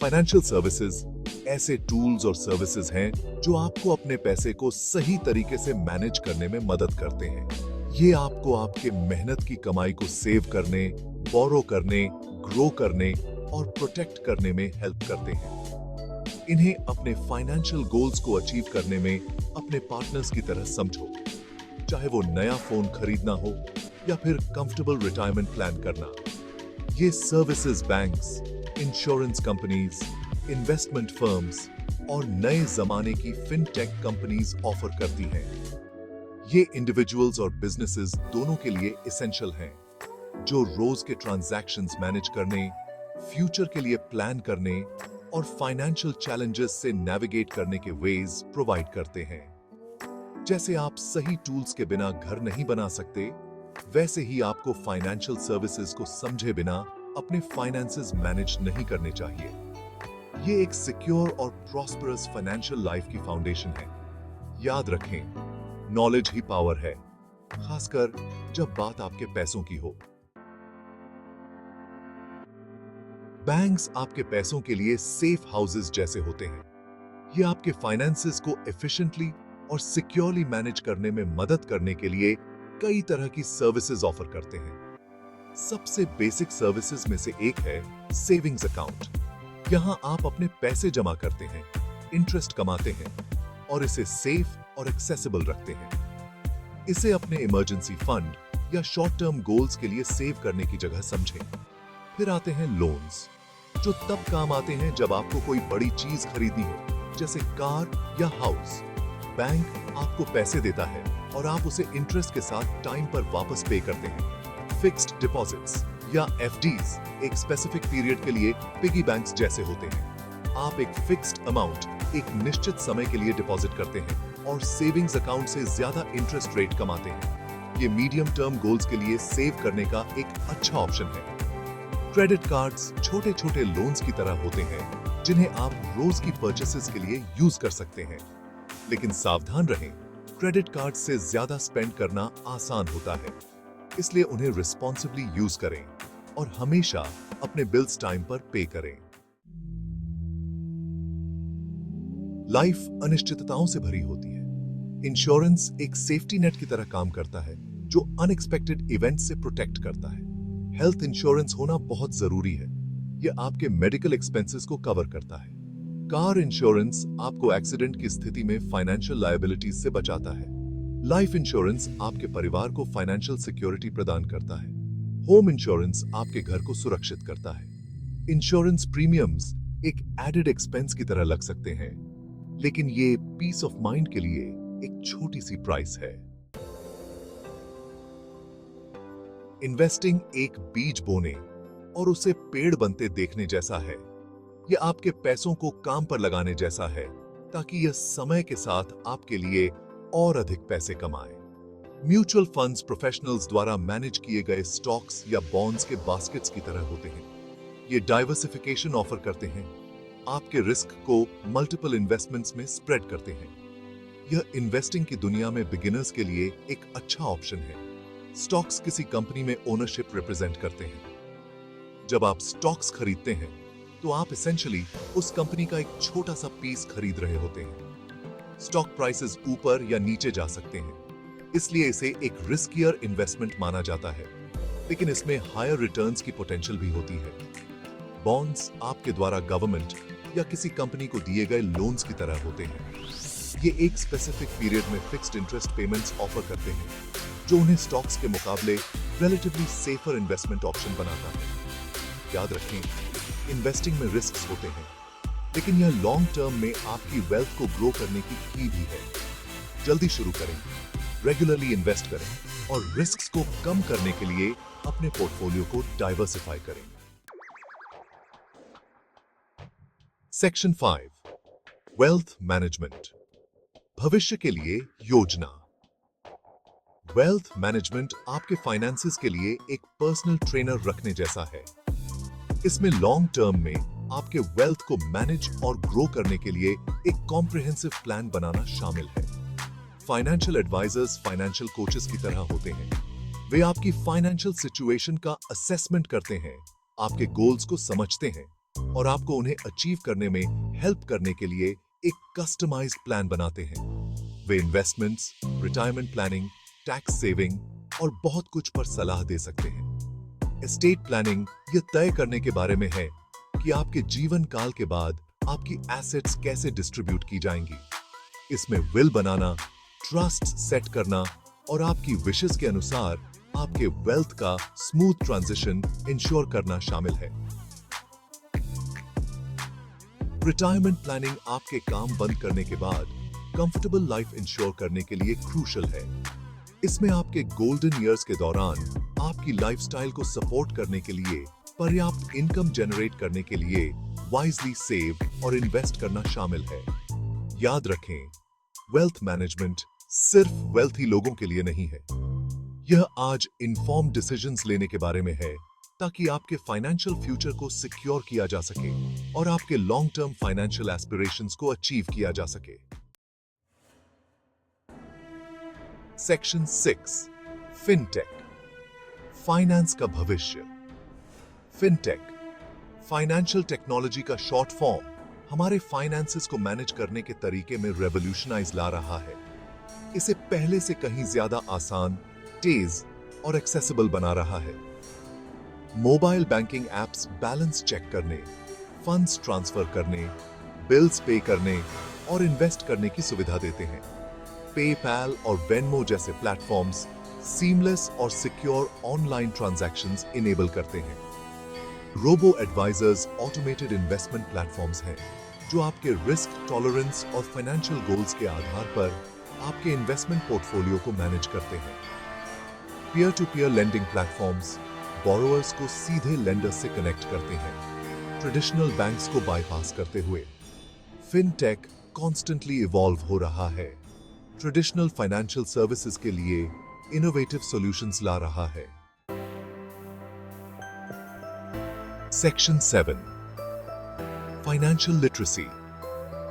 Financial services ऐसे tools और services हैं जो आपको अपने पैसे को सही तरीके से मैनेज करने में मदद करते हैं। ये आपको आपके मेहनत की कमाई को सेव करने, बोरो करने, ग्रो करने और प्रोटेक्ट करने में हेल्प करते हैं। इन्हें अपने फाइनेंशियल गोल्स को अचीव करने में अपने पार्टनर्स की तरह समझो, चाहे वो नया फोन खरीदना हो या फिर कंफर्टेबल रिटायरमेंट प्लान करना। ये services banks, insurance companies, investment firms और नए जमाने की फिनटेक कंपनीज ऑफर करती हैं। ये इंडिविजुअल्स और बिजनेसेस दोनों के लिए एसेंशियल हैं, जो रोज के ट्रांजैक्शंस मैनेज करने, फ्यूचर के लिए प्लान करने और फाइनेंशियल चैलेंजेस से नेविगेट करने के वेज प्रोवाइड करते हैं। जैसे आप सही टूल्स के बिना घर नहीं बना सकते, वैसे ही आपको फाइनेंशियल सर्विसेज को समझे बिना अपने फाइनेंसेस मैनेज नहीं करने चाहिए। ये एक सिक्योर और प्रॉस्परस फाइनेंशियल लाइफ की फाउंडेशन है। याद रखें, नॉलेज ही पावर है, खासकर जब बात आपके पैसों की हो। बैंक्स आपके पैसों के लिए सेफ हाउसेस जैसे होते हैं। ये आपके फाइनेंसेस को एफिशिएंटली और सिक्योरली मैनेज करने में मदद करने के लिए कई तरह की सर्विसेज ऑफर करते हैं। सबसे बेसिक सर्विसेज में से एक है सेविंग्स अकाउंट। यहां आप अपने पैसे जमा करते हैं, इंटरेस्ट कमाते हैं और इसे सेफ और एक्सेसिबल रखते हैं। इसे अपने इमरजेंसी फंड या शॉर्ट टर्म गोल्स के लिए सेव करने की जगह समझें। फिर आते हैं लोन्स, जो तब काम आते हैं जब आपको कोई बड़ी चीज खरीदनी हो, जैसे कार या हाउस। बैंक आपको पैसे देता है और आप उसे इंटरेस्ट के साथ टाइम पर वापस पे करते हैं। फिक्स्ड डिपॉजिट्स या एफडीज एक स्पेसिफिक पीरियड के लिए पिगी बैंक्स जैसे होते हैं। आप एक फिक्स्ड अमाउंट एक निश्चित समय के लिए डिपॉजिट करते हैं और सेविंग्स अकाउंट से ज्यादा इंटरेस्ट रेट कमाते हैं। ये मीडियम टर्म गोल्स के लिए सेव करने का एक अच्छा ऑप्शन है। क्रेडिट कार्ड्स छोटे छोटे लोन्स की तरह होते हैं, जिन्हें आप रोज की परचेसेस के लिए यूज कर सकते हैं। लेकिन सावधान रहें, क्रेडिट कार्ड से ज्यादा स्पेंड करना आसान होता है, इसलिए उन्हें रिस्पॉन्सिबली यूज करें और हमेशा अपने बिल्स टाइम पर पे करें। लाइफ अनिश्चितताओं से भरी होती है। इंश्योरेंस एक सेफ्टी नेट की तरह काम करता है, जो अनएक्सपेक्टेड इवेंट से प्रोटेक्ट करता है। हेल्थ इंश्योरेंस होना बहुत जरूरी है। यह आपके मेडिकल एक्सपेंसेस को कवर करता है। कार इंश्योरेंस आपको एक्सीडेंट की स्थिति में फाइनेंशियल लायबिलिटीज से बचाता है। लाइफ इंश्योरेंस आपके परिवार को फाइनेंशियल सिक्योरिटी प्रदान करता है। होम इंश्योरेंस आपके घर को सुरक्षित करता है। इंश्योरेंस प्रीमियम्स एक एडेड एक्सपेंस की तरह लग सकते हैं, लेकिन ये पीस ऑफ माइंड के लिए एक छोटी सी प्राइस है। इन्वेस्टिंग एक बीज बोने और उसे पेड़ बनते देखने जैसा है। यह आपके पैसों को काम पर लगाने जैसा है, ताकि यह समय के साथ आपके लिए और अधिक पैसे कमाए। म्यूचुअल फंड्स प्रोफेशनल्स द्वारा मैनेज किए गए स्टॉक्स या बॉन्ड्स के बास्केट्स की तरह होते हैं। ये डाइवर्सिफिकेशन ऑफर करते हैं, आपके रिस्क को मल्टीपल इन्वेस्टमेंट्स में स्प्रेड करते हैं। यह इन्वेस्टिंग की दुनिया में बिगिनर्स के लिए एक अच्छा ऑप्शन है। स्टॉक्स किसी कंपनी में ओनरशिप रिप्रेजेंट करते हैं। जब आप स्टॉक्स खरीदते हैं, तो आप एसेंशियली उस कंपनी का एक छोटा सा पीस खरीद रहे होते हैं। स्टॉक प्राइसेस ऊपर या नीचे जा सकते हैं, इसलिए इसे एक रिस्कियर इन्वेस्टमेंट माना जाता है, लेकिन इसमें हायर रिटर्न्स की पोटेंशियल भी होती है। बॉन्ड्स आपके द्वारा गवर्नमेंट या किसी कंपनी को दिए गए लोन्स की तरह होते हैं। ये एक स्पेसिफिक पीरियड में फिक्स्ड इंटरेस्ट पेमेंट्स ऑफर करते हैं, जो उन्हें स्टॉक्स के मुकाबले रिलेटिवली सेफर इन्वेस्टमेंट ऑप्शन बनाता है। याद रखें, इन्वेस्टिंग में रिस्क्स होते हैं, लेकिन यह लॉन्ग टर्म में आपकी वेल्थ को ग्रो करने की भी है। जल्दी शुरू करें, रेगुलरली इन्वेस्ट करें और रिस्क्स को कम करने के लिए अपने पोर्टफोलियो को डाइवर्सिफाई करें। सेक्शन 5, वेल्थ मैनेजमेंट, भविष्य के लिए योजना। वेल्थ मैनेजमेंट आपके फाइनेंसेस के लिए एक पर्सनल ट्रेनर रखने जैसा है। इसमें लॉन्ग टर्म में आपके वेल्थ को मैनेज और ग्रो करने के लिए एक कॉम्प्रिहेंसिव प्लान बनाना शामिल है। फाइनेंशियल एडवाइजर्स फाइनेंशियल कोचेस की तरह होते हैं। वे आपकी फाइनेंशियल सिचुएशन का असेसमेंट करते हैं, आपके गोल्स को समझते हैं और आपको उन्हें अचीव करने में हेल्प करने के लिए एक कस्टमाइज्ड प्लान बनाते हैं। वे investments, retirement planning, tax saving और बहुत कुछ पर सलाह दे सकते हैं। एस्टेट प्लानिंग यह तय करने के बारे में है कि आपके जीवन काल के बाद आपकी एसेट्स कैसे डिस्ट्रीब्यूट की जाएंगी। इसमें विल बनाना, ट्रस्ट सेट करना और आपकी विशेस के अनुसार आपके वेल्थ का स्मूथ ट्रांजिशन इंश्योर करना शामिल है। रिटायरमेंट प्लानिंग आपके काम बंद करने के बाद कंफर्टेबल लाइफ इंश्योर करने के लिए क्रूशल है। इसमें आपके गोल्डन ईयर्स के दौरान आपकी लाइफस्टाइल को सपोर्ट करने के लिए पर्याप्त इनकम जनरेट करने के लिए वाइजली सेव और इन्वेस्ट करना शामिल है। याद रखें, वेल्थ मैनेजमेंट सिर्फ वेल्थी लोगों के लिए नहीं है। यह आज इन्फॉर्म्ड डिसीजंस लेने के बारे में है ताकि आपके फाइनेंशियल फ्यूचर को सिक्योर किया जा सके और आपके लॉन्ग टर्म फाइनेंशियल एस्पिरेशंस को अचीव किया जा सके। सेक्शन 6, फिनटेक, फाइनेंस का भविष्य। फिनटेक, फाइनेंशियल टेक्नोलॉजी का शॉर्ट फॉर्म, हमारे फाइनेंसेस को मैनेज करने के तरीके में रेवोल्यूशनाइज ला रहा है। इसे पहले से कहीं ज्यादा आसान, तेज और एक्सेसिबल बना रहा है। Mobile banking apps balance check करने, फंड्स ट्रांसफर करने, बिल्स पे करने और इन्वेस्ट करने की सुविधा देते हैं। पेपैल और वेनमो जैसे प्लेटफॉर्म्स सीमलेस और सिक्योर ऑनलाइन ट्रांजैक्शंस इनेबल करते हैं। Robo advisors automated investment platforms हैं जो आपके रिस्क टॉलरेंस और फाइनेंशियल गोल्स के आधार पर आपके इन्वेस्टमेंट पोर्टफोलियो को मैनेज करते हैं। Peer to peer lending platforms borrowers को सीधे लेंडर से कनेक्ट करते हैं, ट्रेडिशनल बैंक्स को बाईपास करते हुए। फिनटेक कॉन्स्टेंटली इवॉल्व हो रहा है, ट्रेडिशनल फाइनेंशियल सर्विसेज के लिए इनोवेटिव सॉल्यूशंस ला रहा है। सेक्शन 7, फाइनेंशियल लिटरेसी,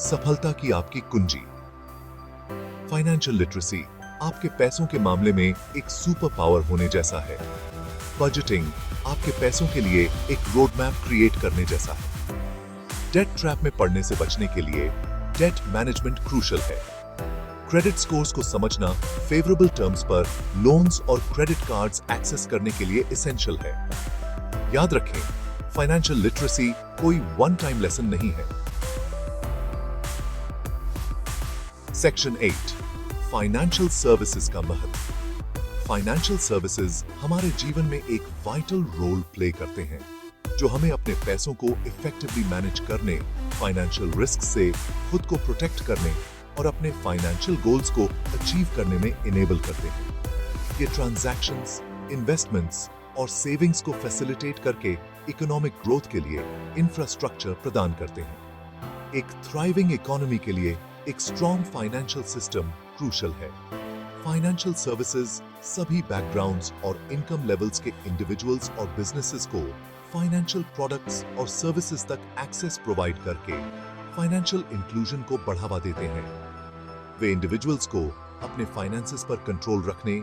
सफलता की आपकी कुंजी। फाइनेंशियल लिटरेसी आपके पैसों के मामले में एक सुपर पावर होने जैसा है। बजटिंग आपके पैसों के लिए एक रोड मैप क्रिएट करने जैसा है। डेट ट्रैप में पड़ने से बचने के लिए डेट मैनेजमेंट क्रूशल है। क्रेडिट स्कोर्स को समझना फेवरेबल टर्म्स पर लोन्स और क्रेडिट कार्ड्स एक्सेस करने के लिए एसेंशियल है। याद रखें, फाइनेंशियल लिटरेसी कोई वन टाइम लेसन नहीं है। सेक्शन 8, फाइनेंशियल सर्विसेज का महत्व। फाइनेंशियल सर्विसेज हमारे जीवन में एक वाइटल रोल प्ले करते हैं जो हमें अपने पैसों को इफेक्टिवली मैनेज करने, फाइनेंशियल रिस्क से खुद को प्रोटेक्ट करने और अपने फाइनेंशियल गोल्स को अचीव करने में इनेबल करते हैं। ये ट्रांजैक्शंस, इन्वेस्टमेंट्स और सेविंग्स को फैसिलिटेट करके इकोनॉमिक ग्रोथ के लिए इंफ्रास्ट्रक्चर प्रदान करते हैं। एक थ्राइविंग इकोनॉमी के लिए एक स्ट्रॉन्ग फाइनेंशियल सिस्टम क्रूशल है। फाइनेंशियल सर्विसेज सभी बैकग्राउंड्स और इनकम लेवल्स के इंडिविजुअल्स और बिजनेसेस को फाइनेंशियल प्रोडक्ट्स और सर्विसेज तक एक्सेस प्रोवाइड करके फाइनेंशियल इंक्लूजन को बढ़ावा देते हैं। वे इंडिविजुअल्स को अपने फाइनेंसेस पर कंट्रोल रखने,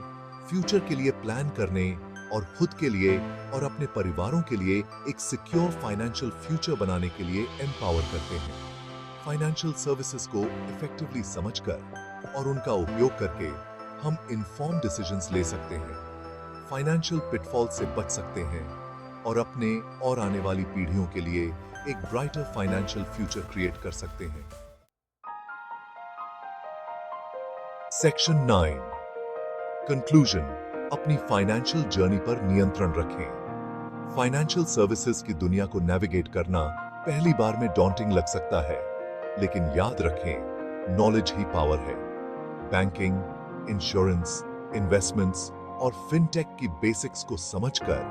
फ्यूचर के लिए प्लान करने और खुद के लिए और अपने परिवारों के लिए एक सिक्योर फाइनेंशियल फ्यूचर बनाने के लिए एम्पावर करते हैं। फाइनेंशियल सर्विसेज को इफेक्टिवली समझकर और उनका उपयोग करके हम इन्फॉर्म्ड डिसीजंस ले सकते हैं, फाइनेंशियल पिटफॉल से बच सकते हैं और अपने और आने वाली पीढ़ियों के लिए एक ब्राइटर फाइनेंशियल फ्यूचर क्रिएट कर सकते हैं। सेक्शन 9, कंक्लूजन, अपनी फाइनेंशियल जर्नी पर नियंत्रण रखें। फाइनेंशियल सर्विसेज की दुनिया को नेविगेट करना पहली बार में डॉन्टिंग लग सकता है, लेकिन याद रखें, नॉलेज ही पावर है। बैंकिंग, इंश्योरेंस, इन्वेस्टमेंट्स और फिनटेक की बेसिक्स को समझकर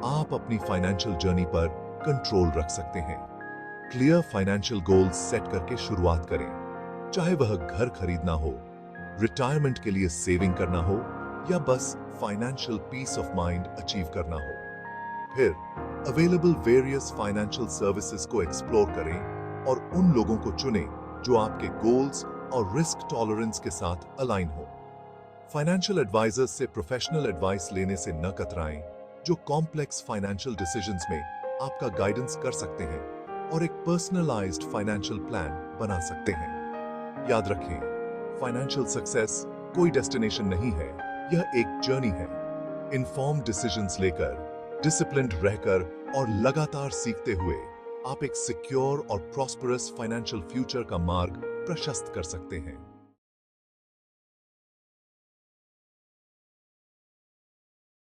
आप अपनी फाइनेंशियल जर्नी पर कंट्रोल रख सकते हैं। क्लियर फाइनेंशियल गोल्स सेट करके शुरुआत करें, चाहे वह घर खरीदना हो, रिटायरमेंट के लिए सेविंग करना हो या बस financial peace of mind achieve करना हो। फिर अवेलेबल वेरियस फाइनेंशियल सर्विसेज को एक्सप्लोर करें और उन लोगों को चुनें जो आपके गोल्स और रिस्क टॉलरेंस के साथ अलाइन हो। फाइनेंशियल एडवाइजर्स से प्रोफेशनल एडवाइस लेने से न कतराएं, जो कॉम्प्लेक्स फाइनेंशियल डिसीजंस में आपका गाइडेंस कर सकते हैं और एक पर्सनलाइज्ड फाइनेंशियल प्लान बना सकते हैं। याद रखें, फाइनेंशियल सक्सेस कोई डेस्टिनेशन नहीं है, यह एक जर्नी है। इन्फॉर्म्ड डिसीजंस लेकर, डिसिप्लिन्ड रहकर और लगातार सीखते हुए आप एक सिक्योर और प्रॉस्परस फाइनेंशियल फ्यूचर का मार्ग प्रशस्त कर सकते हैं।